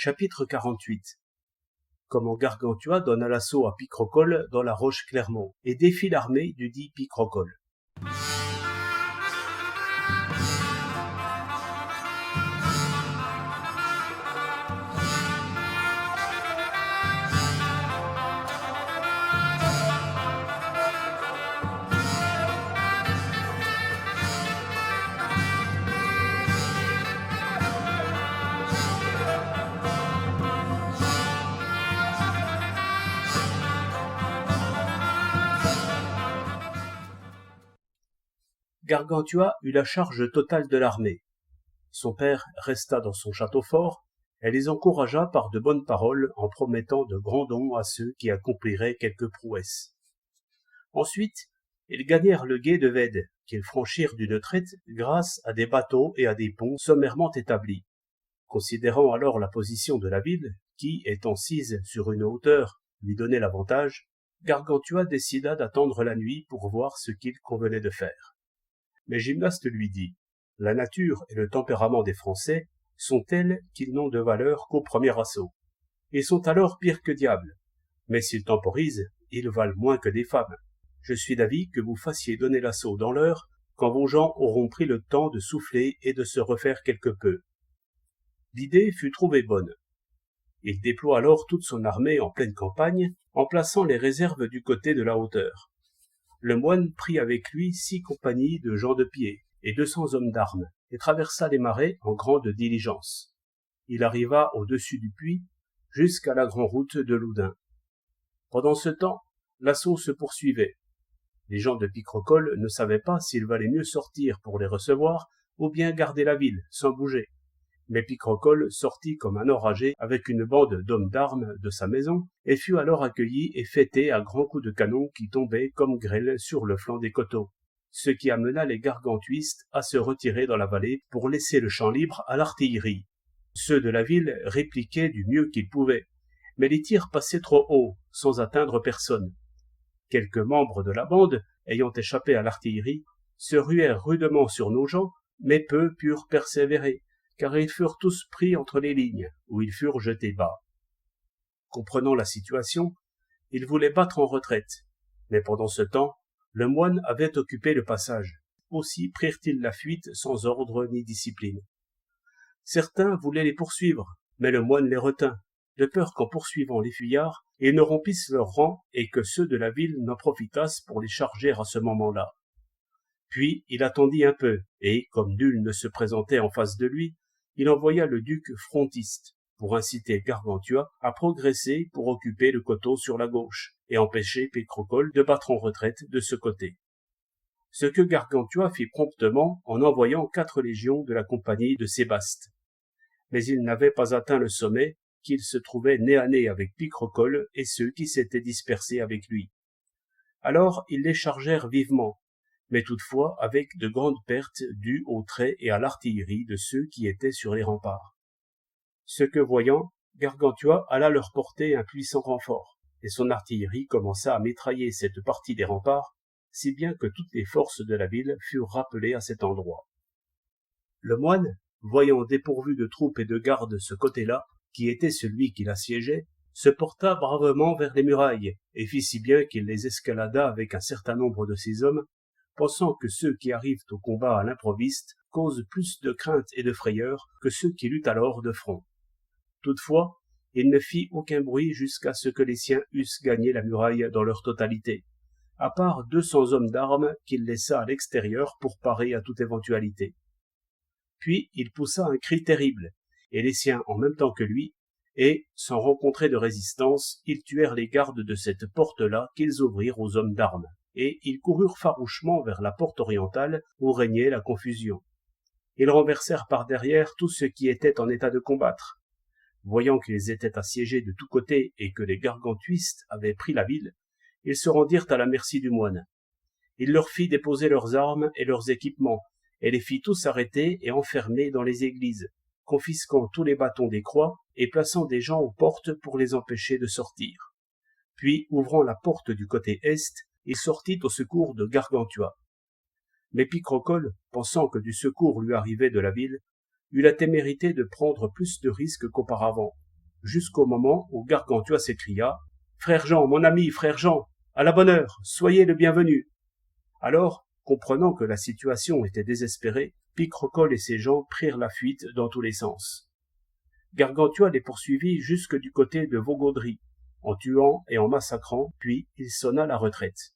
Chapitre 48. Comment Gargantua donna l'assaut à Picrochole dans la roche Clermont, et défie l'armée du dit Picrochole. Gargantua eut la charge totale de l'armée. Son père resta dans son château fort et les encouragea par de bonnes paroles en promettant de grands dons à ceux qui accompliraient quelques prouesses. Ensuite, ils gagnèrent le gué de Vède, qu'ils franchirent d'une traite grâce à des bateaux et à des ponts sommairement établis. Considérant alors la position de la ville, qui, étant sise sur une hauteur, lui donnait l'avantage, Gargantua décida d'attendre la nuit pour voir ce qu'il convenait de faire. Mais Gymnaste lui dit « La nature et le tempérament des Français sont tels qu'ils n'ont de valeur qu'au premier assaut. Ils sont alors pires que diable, mais s'ils temporisent, ils valent moins que des femmes. Je suis d'avis que vous fassiez donner l'assaut dans l'heure, quand vos gens auront pris le temps de souffler et de se refaire quelque peu. » L'idée fut trouvée bonne. Il déploie alors toute son armée en pleine campagne, en plaçant les réserves du côté de la hauteur. Le moine prit avec lui 6 compagnies de gens de pied et 200 hommes d'armes, et traversa les marais en grande diligence. Il arriva au-dessus du puits, jusqu'à la grande route de Loudun. Pendant ce temps, l'assaut se poursuivait. Les gens de Picrochole ne savaient pas s'il valait mieux sortir pour les recevoir, ou bien garder la ville, sans bouger. Mais Picrochole sortit comme un enragé avec une bande d'hommes d'armes de sa maison, et fut alors accueilli et fêté à grands coups de canon qui tombaient comme grêle sur le flanc des coteaux, ce qui amena les gargantuistes à se retirer dans la vallée pour laisser le champ libre à l'artillerie. Ceux de la ville répliquaient du mieux qu'ils pouvaient, mais les tirs passaient trop haut, sans atteindre personne. Quelques membres de la bande, ayant échappé à l'artillerie, se ruèrent rudement sur nos gens, mais peu purent persévérer, car ils furent tous pris entre les lignes, où ils furent jetés bas. Comprenant la situation, ils voulaient battre en retraite, mais pendant ce temps, le moine avait occupé le passage. Aussi prirent-ils la fuite sans ordre ni discipline. Certains voulaient les poursuivre, mais le moine les retint, de peur qu'en poursuivant les fuyards, ils ne rompissent leur rang et que ceux de la ville n'en profitassent pour les charger à ce moment-là. Puis il attendit un peu, et, comme nul ne se présentait en face de lui, il envoya le duc frontiste, pour inciter Gargantua à progresser pour occuper le coteau sur la gauche, et empêcher Picrochole de battre en retraite de ce côté. Ce que Gargantua fit promptement en envoyant 4 légions de la compagnie de Sébaste. Mais il n'avait pas atteint le sommet, qu'il se trouvait nez à nez avec Picrochole et ceux qui s'étaient dispersés avec lui. Alors ils les chargèrent vivement, mais toutefois avec de grandes pertes dues aux traits et à l'artillerie de ceux qui étaient sur les remparts. Ce que voyant, Gargantua alla leur porter un puissant renfort, et son artillerie commença à mitrailler cette partie des remparts, si bien que toutes les forces de la ville furent rappelées à cet endroit. Le moine, voyant dépourvu de troupes et de gardes ce côté-là, qui était celui qui l'assiégeait, se porta bravement vers les murailles, et fit si bien qu'il les escalada avec un certain nombre de ses hommes, pensant que ceux qui arrivent au combat à l'improviste causent plus de crainte et de frayeur que ceux qui luttent alors de front. Toutefois, il ne fit aucun bruit jusqu'à ce que les siens eussent gagné la muraille dans leur totalité, à part 200 hommes d'armes qu'il laissa à l'extérieur pour parer à toute éventualité. Puis il poussa un cri terrible, et les siens en même temps que lui, et, sans rencontrer de résistance, ils tuèrent les gardes de cette porte-là qu'ils ouvrirent aux hommes d'armes, et ils coururent farouchement vers la porte orientale où régnait la confusion. Ils renversèrent par derrière tous ceux qui étaient en état de combattre. Voyant qu'ils étaient assiégés de tous côtés et que les gargantuistes avaient pris la ville, ils se rendirent à la merci du moine. Il leur fit déposer leurs armes et leurs équipements, et les fit tous arrêter et enfermer dans les églises, confisquant tous les bâtons des croix et plaçant des gens aux portes pour les empêcher de sortir. Puis, ouvrant la porte du côté est, il sortit au secours de Gargantua. Mais Picrochole, pensant que du secours lui arrivait de la ville, eut la témérité de prendre plus de risques qu'auparavant, jusqu'au moment où Gargantua s'écria « Frère Jean, mon ami, frère Jean, à la bonne heure, soyez le bienvenu !» Alors, comprenant que la situation était désespérée, Picrochole et ses gens prirent la fuite dans tous les sens. Gargantua les poursuivit jusque du côté de Vaugaudry, en tuant et en massacrant, puis il sonna la retraite.